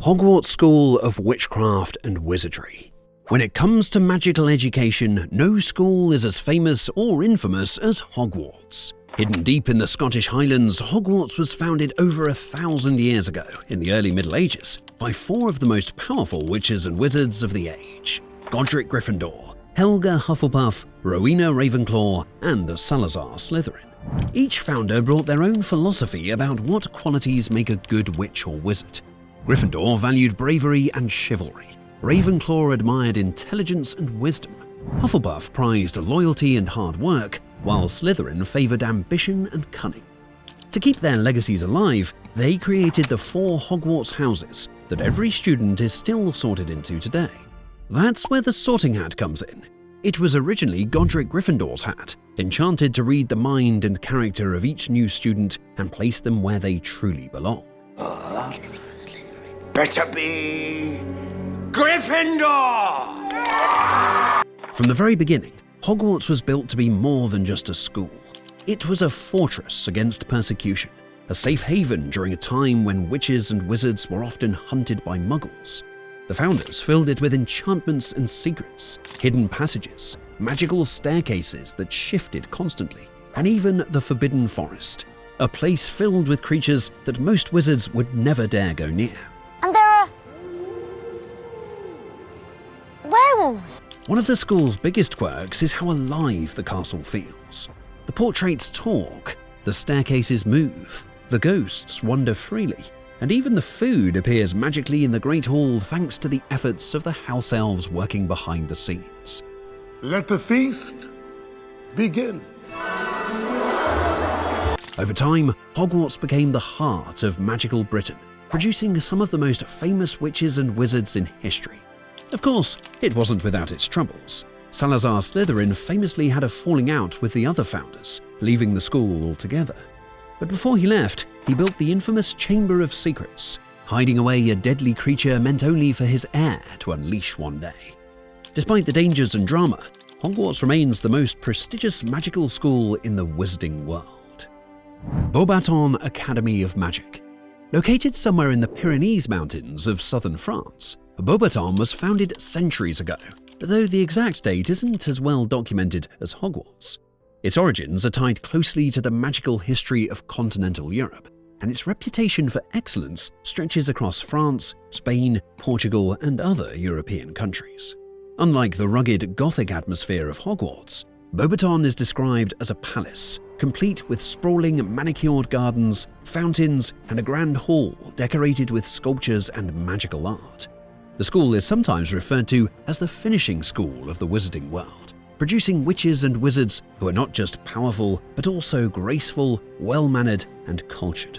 Hogwarts School of Witchcraft and Wizardry. When it comes to magical education, no school is as famous or infamous as Hogwarts. Hidden deep in the Scottish Highlands, Hogwarts was founded over 1,000 years ago, in the early Middle Ages, by four of the most powerful witches and wizards of the age: Godric Gryffindor, Helga Hufflepuff, Rowena Ravenclaw, and Salazar Slytherin. Each founder brought their own philosophy about what qualities make a good witch or wizard. Gryffindor valued bravery and chivalry. Ravenclaw admired intelligence and wisdom. Hufflepuff prized loyalty and hard work, while Slytherin favored ambition and cunning. To keep their legacies alive, they created the 4 Hogwarts houses that every student is still sorted into today. That's where the sorting hat comes in. It was originally Godric Gryffindor's hat, enchanted to read the mind and character of each new student and place them where they truly belong. Better be Gryffindor! From the very beginning, Hogwarts was built to be more than just a school. It was a fortress against persecution, a safe haven during a time when witches and wizards were often hunted by muggles. The founders filled it with enchantments and secrets, hidden passages, magical staircases that shifted constantly, and even the Forbidden Forest, a place filled with creatures that most wizards would never dare go near. And there are werewolves. One of the school's biggest quirks is how alive the castle feels. The portraits talk, the staircases move, the ghosts wander freely, and even the food appears magically in the Great Hall thanks to the efforts of the house elves working behind the scenes. Let the feast begin. Over time, Hogwarts became the heart of magical Britain, producing some of the most famous witches and wizards in history. Of course, it wasn't without its troubles. Salazar Slytherin famously had a falling out with the other founders, leaving the school altogether. But before he left, he built the infamous Chamber of Secrets, hiding away a deadly creature meant only for his heir to unleash one day. Despite the dangers and drama, Hogwarts remains the most prestigious magical school in the wizarding world. Beauxbatons Academy of Magic. Located somewhere in the Pyrenees Mountains of southern France, Beauxbatons was founded centuries ago, though the exact date isn't as well documented as Hogwarts. Its origins are tied closely to the magical history of continental Europe, and its reputation for excellence stretches across France, Spain, Portugal, and other European countries. Unlike the rugged Gothic atmosphere of Hogwarts, Beauxbatons is described as a palace, complete with sprawling manicured gardens, fountains, and a grand hall decorated with sculptures and magical art. The school is sometimes referred to as the finishing school of the wizarding world, producing witches and wizards who are not just powerful, but also graceful, well-mannered, and cultured.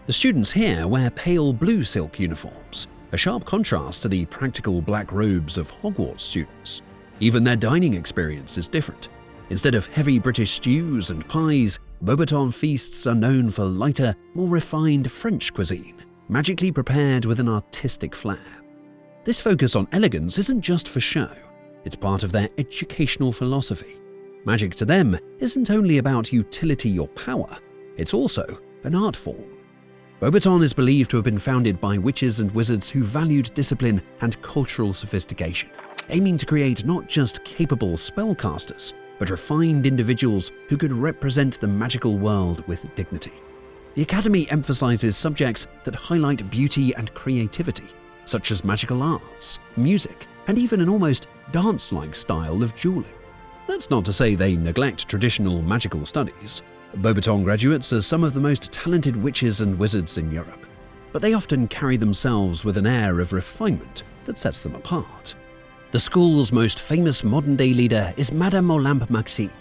The students here wear pale blue silk uniforms, a sharp contrast to the practical black robes of Hogwarts students. Even their dining experience is different. Instead of heavy British stews and pies, Beauxbatons feasts are known for lighter, more refined French cuisine, magically prepared with an artistic flair. This focus on elegance isn't just for show, it's part of their educational philosophy. Magic to them isn't only about utility or power, it's also an art form. Beauxbatons is believed to have been founded by witches and wizards who valued discipline and cultural sophistication, aiming to create not just capable spellcasters, but refined individuals who could represent the magical world with dignity. The Academy emphasizes subjects that highlight beauty and creativity, such as magical arts, music, and even an almost dance-like style of dueling. That's not to say they neglect traditional magical studies. Beauxbatons graduates are some of the most talented witches and wizards in Europe, but they often carry themselves with an air of refinement that sets them apart. The school's most famous modern-day leader is Madame Olympe Maxime,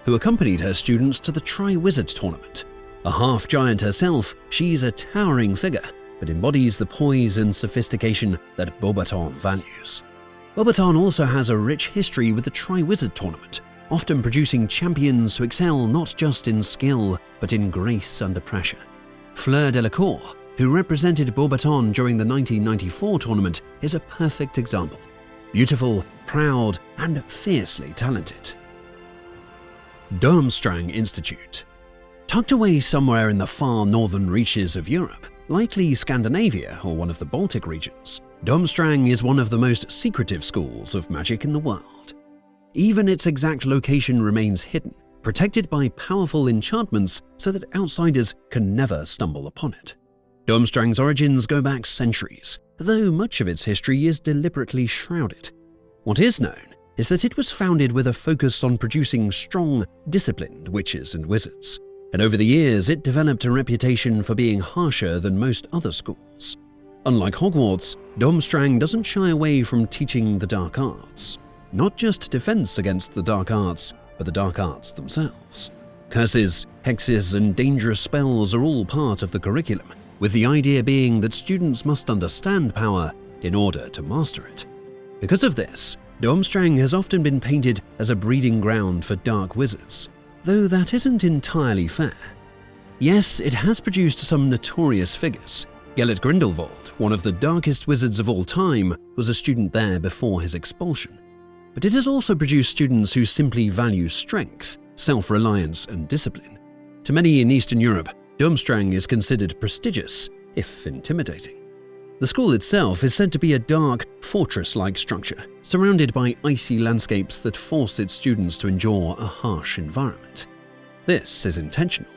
who accompanied her students to the Tri-Wizard tournament. A half-giant herself, she's a towering figure, but embodies the poise and sophistication that Beauxbatons values. Beauxbatons also has a rich history with the Tri-Wizard tournament, often producing champions who excel not just in skill, but in grace under pressure. Fleur Delacour, who represented Beauxbatons during the 1994 tournament, is a perfect example. Beautiful, proud, and fiercely talented. Durmstrang Institute. Tucked away somewhere in the far northern reaches of Europe, Likely Scandinavia or one of the Baltic regions, Durmstrang is one of the most secretive schools of magic in the world. Even its exact location remains hidden, protected by powerful enchantments so that outsiders can never stumble upon it. Durmstrang's origins go back centuries, though much of its history is deliberately shrouded. What is known is that it was founded with a focus on producing strong, disciplined witches and wizards, and over the years it developed a reputation for being harsher than most other schools. Unlike Hogwarts, Durmstrang doesn't shy away from teaching the dark arts. Not just defense against the dark arts, but the dark arts themselves. Curses, hexes, and dangerous spells are all part of the curriculum, with the idea being that students must understand power in order to master it. Because of this, Durmstrang has often been painted as a breeding ground for dark wizards, though that isn't entirely fair. Yes, it has produced some notorious figures. Gellert Grindelwald, one of the darkest wizards of all time, was a student there before his expulsion. But it has also produced students who simply value strength, self-reliance, and discipline. To many in Eastern Europe, Durmstrang is considered prestigious, if intimidating. The school itself is said to be a dark, fortress-like structure, surrounded by icy landscapes that force its students to endure a harsh environment. This is intentional.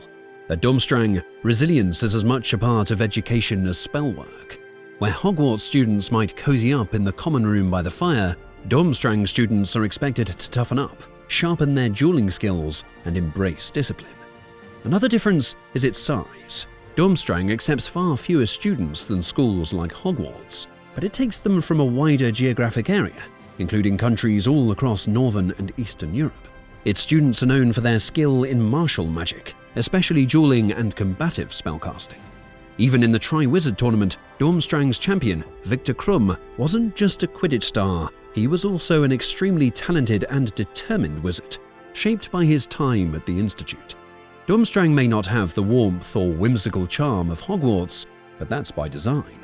At Durmstrang, resilience is as much a part of education as spellwork. Where Hogwarts students might cozy up in the common room by the fire, Durmstrang students are expected to toughen up, sharpen their dueling skills, and embrace discipline. Another difference is its size. Durmstrang accepts far fewer students than schools like Hogwarts, but it takes them from a wider geographic area, including countries all across Northern and Eastern Europe. Its students are known for their skill in martial magic, especially dueling and combative spellcasting. Even in the Tri-Wizard tournament, Durmstrang's champion, Victor Krum, wasn't just a Quidditch star, he was also an extremely talented and determined wizard, shaped by his time at the Institute. Durmstrang may not have the warmth or whimsical charm of Hogwarts, but that's by design.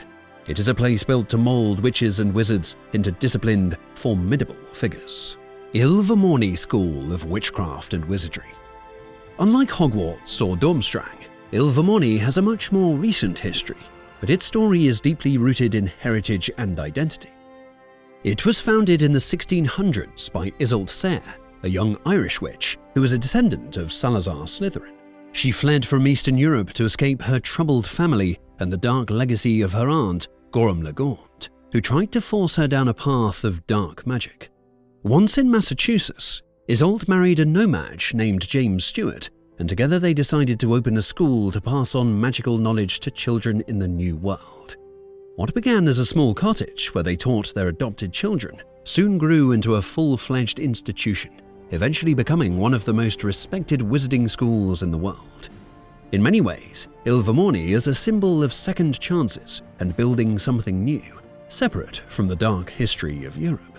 It is a place built to mold witches and wizards into disciplined, formidable figures. Ilvermorny School of Witchcraft and Wizardry. Unlike Hogwarts or Durmstrang, Ilvermorny has a much more recent history, but its story is deeply rooted in heritage and identity. It was founded in the 1600s by Isolde Sayre, a young Irish witch who was a descendant of Salazar Slytherin. She fled from Eastern Europe to escape her troubled family and the dark legacy of her aunt, Gorham le Gaunt, who tried to force her down a path of dark magic. Once in Massachusetts, Isolde married a no-mage named James Stewart, and together they decided to open a school to pass on magical knowledge to children in the New World. What began as a small cottage where they taught their adopted children soon grew into a full-fledged institution, eventually becoming one of the most respected wizarding schools in the world. In many ways, Ilvermorny is a symbol of second chances and building something new, separate from the dark history of Europe.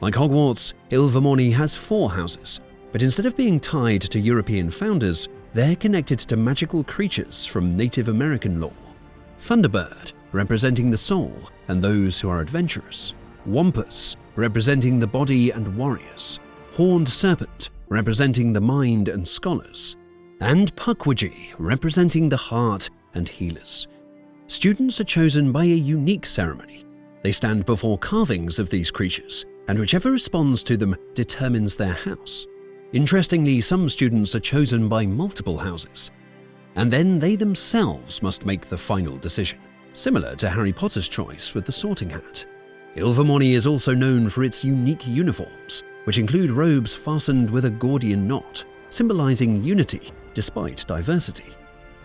Like Hogwarts, Ilvermorny has 4 houses, but instead of being tied to European founders, they're connected to magical creatures from Native American lore. Thunderbird, representing the soul and those who are adventurous. Wampus, representing the body and warriors. Horned Serpent, representing the mind and scholars. And Pukwudgie, representing the heart and healers. Students are chosen by a unique ceremony. They stand before carvings of these creatures, and whichever responds to them determines their house. Interestingly, some students are chosen by multiple houses. And then they themselves must make the final decision, similar to Harry Potter's choice with the Sorting Hat. Ilvermorny is also known for its unique uniforms, which include robes fastened with a Gordian knot, symbolizing unity despite diversity.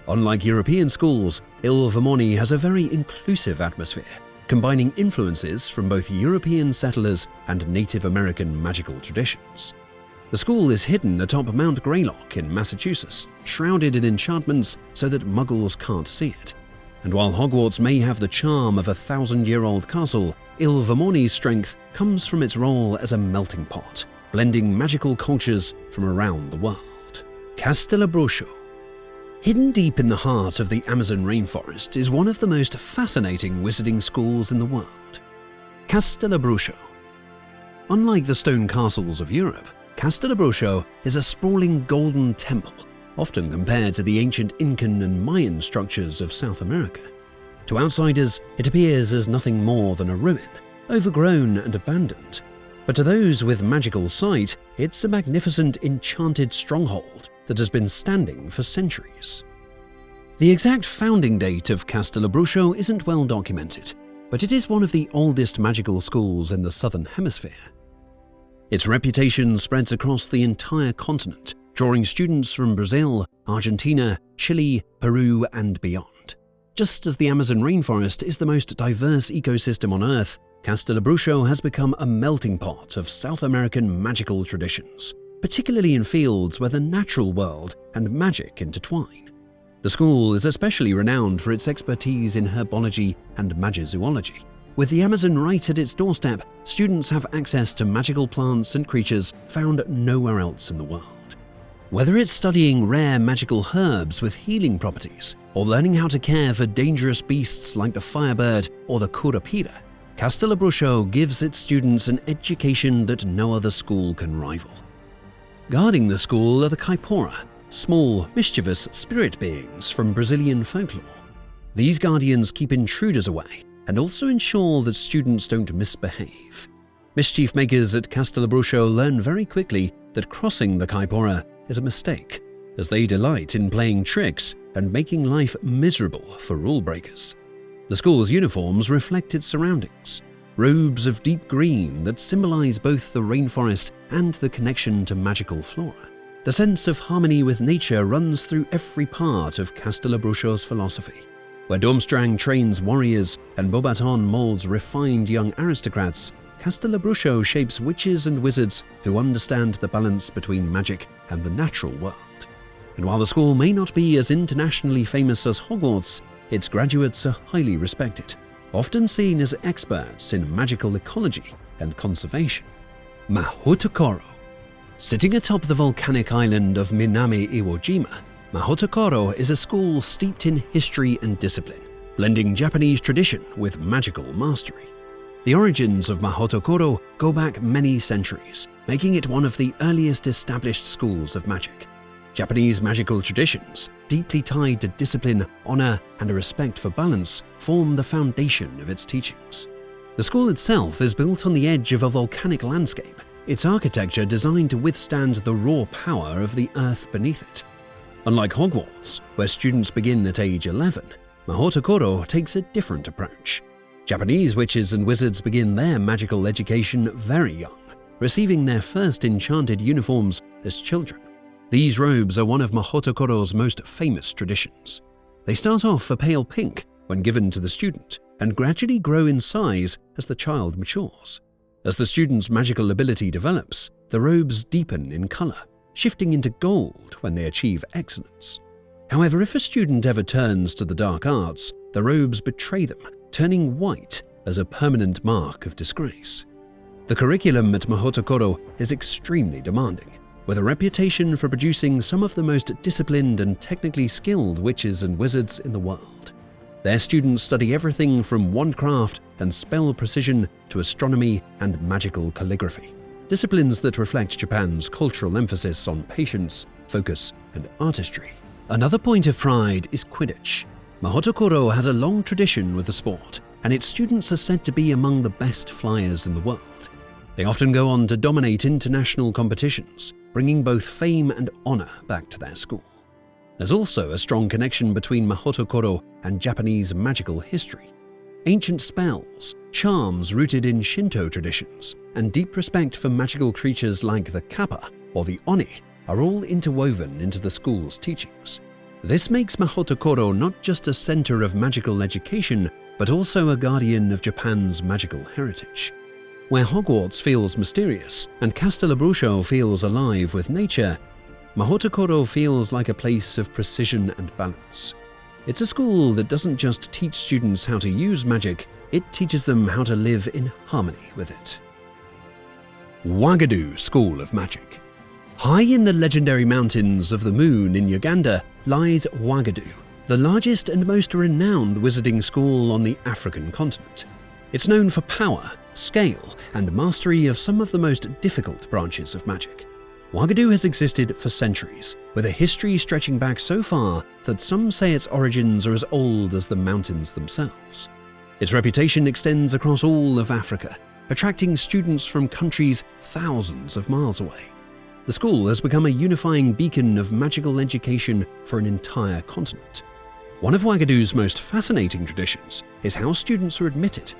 Unlike European schools, Ilvermorny has a very inclusive atmosphere, combining influences from both European settlers and Native American magical traditions. The school is hidden atop Mount Greylock in Massachusetts, shrouded in enchantments so that muggles can't see it. And while Hogwarts may have the charm of a 1,000-year-old castle, Ilvermorny's strength comes from its role as a melting pot, blending magical cultures from around the world. Castellabrucho. Hidden deep in the heart of the Amazon rainforest is one of the most fascinating wizarding schools in the world. Castellabrucho. Unlike the stone castles of Europe, Castellabrucho is a sprawling golden temple, often compared to the ancient Incan and Mayan structures of South America. To outsiders, it appears as nothing more than a ruin, overgrown and abandoned. But to those with magical sight, it's a magnificent enchanted stronghold that has been standing for centuries. The exact founding date of Castellabrucio isn't well documented, but it is one of the oldest magical schools in the Southern Hemisphere. Its reputation spreads across the entire continent, drawing students from Brazil, Argentina, Chile, Peru, and beyond. Just as the Amazon rainforest is the most diverse ecosystem on Earth, Castellabrucio has become a melting pot of South American magical traditions, particularly in fields where the natural world and magic intertwine. The school is especially renowned for its expertise in herbology and magizoology. With the Amazon right at its doorstep, students have access to magical plants and creatures found nowhere else in the world. Whether it's studying rare magical herbs with healing properties, or learning how to care for dangerous beasts like the firebird or the curupira, Castellabrucio gives its students an education that no other school can rival. Guarding the school are the caipora, small, mischievous spirit beings from Brazilian folklore. These guardians keep intruders away and also ensure that students don't misbehave. Mischief makers at Castellabrucio learn very quickly that crossing the caipora is a mistake, as they delight in playing tricks and making life miserable for rule breakers. The school's uniforms reflect its surroundings, robes of deep green that symbolize both the rainforest and the connection to magical flora. The sense of harmony with nature runs through every part of Castellabrucio's philosophy. Where Durmstrang trains warriors and Beauxbatons molds refined young aristocrats, Castellabrucio shapes witches and wizards who understand the balance between magic and the natural world. And while the school may not be as internationally famous as Hogwarts, its graduates are highly respected, often seen as experts in magical ecology and conservation. Mahotakoro. Sitting atop the volcanic island of Minami Iwo Jima, Mahotakoro is a school steeped in history and discipline, blending Japanese tradition with magical mastery. The origins of Mahotakoro go back many centuries, making it one of the earliest established schools of magic. Japanese magical traditions, deeply tied to discipline, honor, and a respect for balance, form the foundation of its teachings. The school itself is built on the edge of a volcanic landscape, its architecture designed to withstand the raw power of the earth beneath it. Unlike Hogwarts, where students begin at age 11, Mahotakoro takes a different approach. Japanese witches and wizards begin their magical education very young, receiving their first enchanted uniforms as children. These robes are one of Mahotakoro's most famous traditions. They start off a pale pink when given to the student and gradually grow in size as the child matures. As the student's magical ability develops, the robes deepen in color, shifting into gold when they achieve excellence. However, if a student ever turns to the dark arts, the robes betray them, turning white as a permanent mark of disgrace. The curriculum at Mahotakoro is extremely demanding, with a reputation for producing some of the most disciplined and technically skilled witches and wizards in the world. Their students study everything from wandcraft and spell precision to astronomy and magical calligraphy, disciplines that reflect Japan's cultural emphasis on patience, focus, and artistry. Another point of pride is Quidditch. Mahotakoro has a long tradition with the sport, and its students are said to be among the best flyers in the world. They often go on to dominate international competitions, bringing both fame and honor back to their school. There's also a strong connection between Mahotakoro and Japanese magical history. Ancient spells, charms rooted in Shinto traditions, and deep respect for magical creatures like the kappa or the oni are all interwoven into the school's teachings. This makes Mahotakoro not just a center of magical education, but also a guardian of Japan's magical heritage. Where Hogwarts feels mysterious and Castellabrucio feels alive with nature, Mahotakoro feels like a place of precision and balance. It's a school that doesn't just teach students how to use magic, it teaches them how to live in harmony with it. Ouagadougou School of Magic. High in the legendary mountains of the moon in Uganda lies Ouagadougou, the largest and most renowned wizarding school on the African continent. It's known for power, scale, and mastery of some of the most difficult branches of magic. Ouagadougou has existed for centuries, with a history stretching back so far that some say its origins are as old as the mountains themselves. Its reputation extends across all of Africa, attracting students from countries thousands of miles away. The school has become a unifying beacon of magical education for an entire continent. One of Ouagadou's most fascinating traditions is how students are admitted.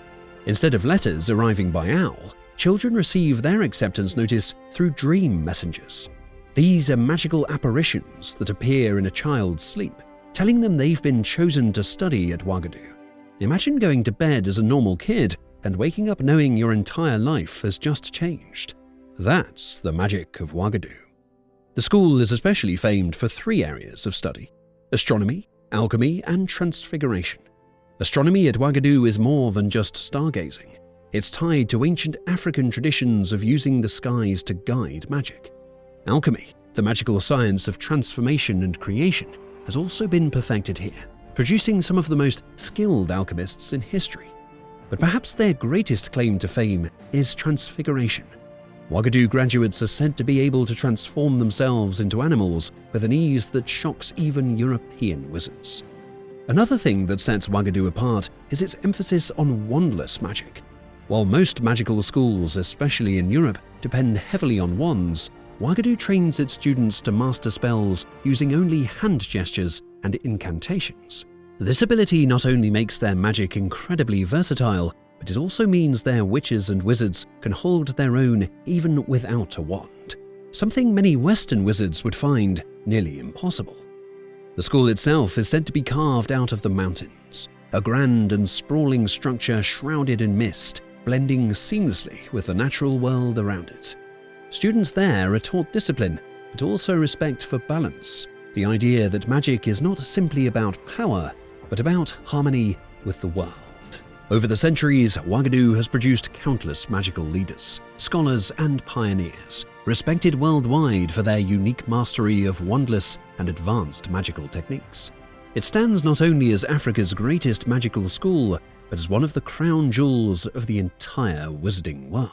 Instead of letters arriving by owl, children receive their acceptance notice through dream messengers. These are magical apparitions that appear in a child's sleep, telling them they've been chosen to study at Ouagadou. Imagine going to bed as a normal kid and waking up knowing your entire life has just changed. That's the magic of Ouagadou. The school is especially famed for 3 areas of study: astronomy, alchemy, and transfiguration. Astronomy at Ouagadou is more than just stargazing. It's tied to ancient African traditions of using the skies to guide magic. Alchemy, the magical science of transformation and creation, has also been perfected here, producing some of the most skilled alchemists in history. But perhaps their greatest claim to fame is transfiguration. Ouagadou graduates are said to be able to transform themselves into animals with an ease that shocks even European wizards. Another thing that sets Ouagadou apart is its emphasis on wandless magic. While most magical schools, especially in Europe, depend heavily on wands, Ouagadou trains its students to master spells using only hand gestures and incantations. This ability not only makes their magic incredibly versatile, but it also means their witches and wizards can hold their own even without a wand, something many Western wizards would find nearly impossible. The school itself is said to be carved out of the mountains, a grand and sprawling structure shrouded in mist, blending seamlessly with the natural world around it. Students there are taught discipline, but also respect for balance, the idea that magic is not simply about power, but about harmony with the world. Over the centuries, Ouagadou has produced countless magical leaders, scholars, and pioneers, respected worldwide for their unique mastery of wandless and advanced magical techniques. It stands not only as Africa's greatest magical school, but as one of the crown jewels of the entire wizarding world.